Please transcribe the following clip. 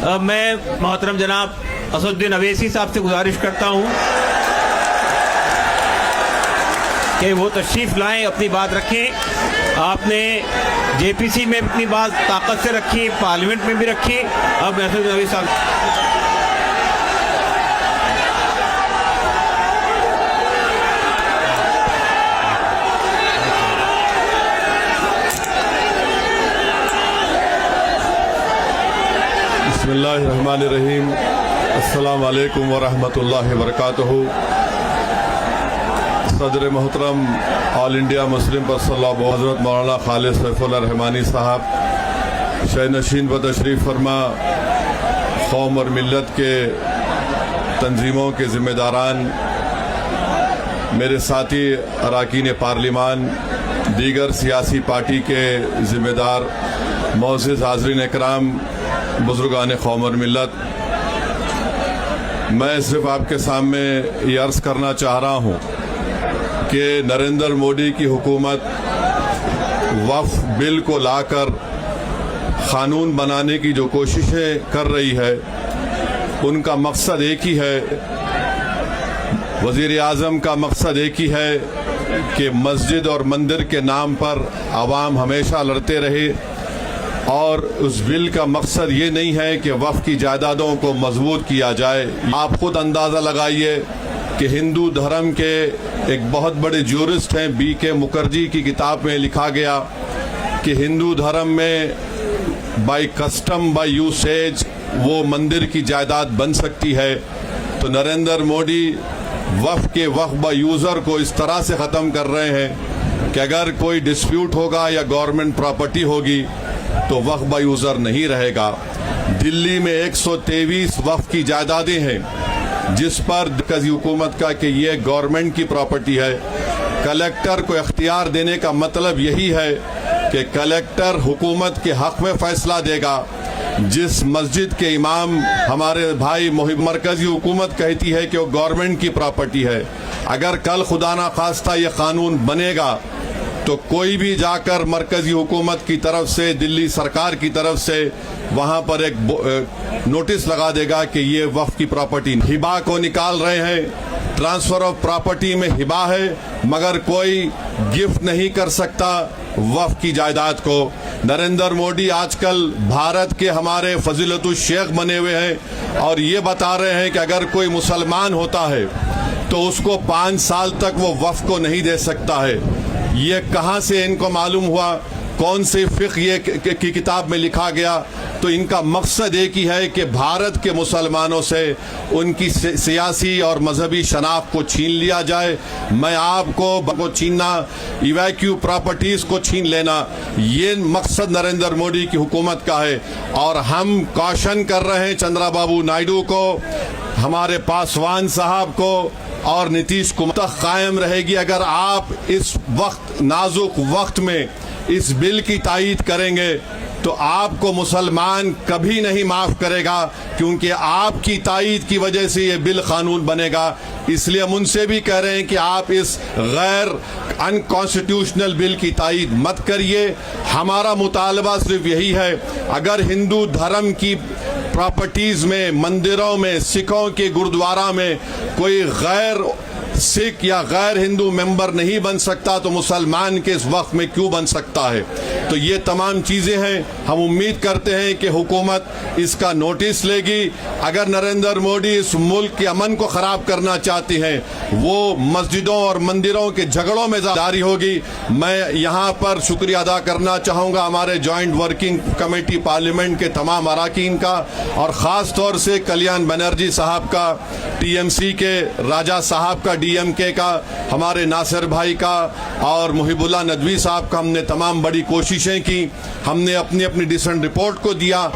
میں محترم جناب اسدالدین اویسی صاحب سے گزارش کرتا ہوں کہ وہ تشریف لائیں، اپنی بات رکھیں. آپ نے جے پی سی میں اپنی بات طاقت سے رکھی، پارلیمنٹ میں بھی رکھی. اب اسدالدین اویسی صاحب. بسم اللہ الرحمن الرحیم. السلام علیکم ورحمۃ اللہ وبرکاتہ. صدر محترم All India Muslim Personal Law Board حضرت مولانا خالد سیف اللہ رحمانی صاحب شہ نشین و تشریف فرما، قوم اور ملت کے تنظیموں کے ذمہ داران، میرے ساتھی اراکین پارلیمان، دیگر سیاسی پارٹی کے ذمہ دار، معزز حاضرین اکرام، بزرگان قوم اور ملت، میں صرف آپ کے سامنے یہ عرض کرنا چاہ رہا ہوں کہ نریندر مودی کی حکومت وقف بل کو لا کر قانون بنانے کی جو کوششیں کر رہی ہے، ان کا مقصد ایک ہی ہے. وزیر اعظم کا مقصد ایک ہی ہے کہ مسجد اور مندر کے نام پر عوام ہمیشہ لڑتے رہے، اور اس بل کا مقصد یہ نہیں ہے کہ وقف کی جائیدادوں کو مضبوط کیا جائے. آپ خود اندازہ لگائیے کہ ہندو دھرم کے ایک بہت بڑے جورسٹ ہیں بی کے مکھرجی کی کتاب میں لکھا گیا کہ ہندو دھرم میں بائی کسٹم بائی یوسیج وہ مندر کی جائیداد بن سکتی ہے. تو نریندر مودی وقف کے وقف با یوزر کو اس طرح سے ختم کر رہے ہیں کہ اگر کوئی ڈسپیوٹ ہوگا یا گورنمنٹ پراپرٹی ہوگی تو وقف با یوزر نہیں رہے گا. دلی میں 123 وقف کی جائیدادیں ہیں جس پر مرکزی حکومت کا کہ یہ گورنمنٹ کی پراپرٹی ہے. کلیکٹر کو اختیار دینے کا مطلب یہی ہے کہ کلیکٹر حکومت کے حق میں فیصلہ دے گا. جس مسجد کے امام ہمارے بھائی مرکزی حکومت کہتی ہے کہ وہ گورنمنٹ کی پراپرٹی ہے، اگر کل خدا نہ خواستہ یہ قانون بنے گا تو کوئی بھی جا کر مرکزی حکومت کی طرف سے، دلی سرکار کی طرف سے وہاں پر ایک نوٹس لگا دے گا کہ یہ وقف کی پراپرٹی. ہبا کو نکال رہے ہیں، ٹرانسفر آف پراپرٹی میں ہبا ہے مگر کوئی گفٹ نہیں کر سکتا وقف کی جائیداد کو. نریندر مودی آج کل بھارت کے ہمارے فضیلت الشیخ بنے ہوئے ہیں اور یہ بتا رہے ہیں کہ اگر کوئی مسلمان ہوتا ہے تو اس کو 5 سال تک وہ وقف کو نہیں دے سکتا ہے. یہ کہاں سے ان کو معلوم ہوا؟ کون سے فقہ یہ کی کتاب میں لکھا گیا؟ تو ان کا مقصد ایک ہی ہے کہ بھارت کے مسلمانوں سے ان کی سیاسی اور مذہبی شناخت کو چھین لیا جائے. میں آپ کو چھیننا، ایویکیو پراپرٹیز کو چھین لینا، یہ مقصد نریندر مودی کی حکومت کا ہے. اور ہم کوشن کر رہے ہیں چندرا بابو نائیڈو کو، ہمارے پاسوان صاحب کو اور نتیش کمار قائم رہے گی. اگر آپ اس وقت نازک وقت میں اس بل کی تائید کریں گے تو آپ کو مسلمان کبھی نہیں معاف کرے گا، کیونکہ آپ کی تائید کی وجہ سے یہ بل قانون بنے گا. اس لیے ہم ان سے بھی کہہ رہے ہیں کہ آپ اس غیر انکانسٹیٹیوشنل بل کی تائید مت کریے. ہمارا مطالبہ صرف یہی ہے، اگر ہندو دھرم کی پراپرٹیز میں، مندروں میں، سکھوں کے گردوارہ میں کوئی غیر سکھ یا غیر ہندو ممبر نہیں بن سکتا تو مسلمان کے اس وقت میں کیوں بن سکتا ہے؟ تو یہ تمام چیزیں ہیں. ہم امید کرتے ہیں کہ حکومت اس کا نوٹس لے گی. اگر نریندر مودی اس ملک کے امن کو خراب کرنا چاہتے ہیں، وہ مسجدوں اور مندروں کے جھگڑوں میں جاری ہوگی. میں یہاں پر شکریہ ادا کرنا چاہوں گا ہمارے جوائنٹ ورکنگ کمیٹی پارلیمنٹ کے تمام اراکین کا، اور خاص طور سے کلیان بنرجی صاحب کا، ٹی ایم سی کے راجہ صاحب کا، ڈی ایم کے کا، ہمارے ناصر بھائی کا اور محب اللہ ندوی صاحب کا. ہم نے تمام بڑی کوششیں کی، ہم نے اپنی ڈسنٹ رپورٹ کو دیا.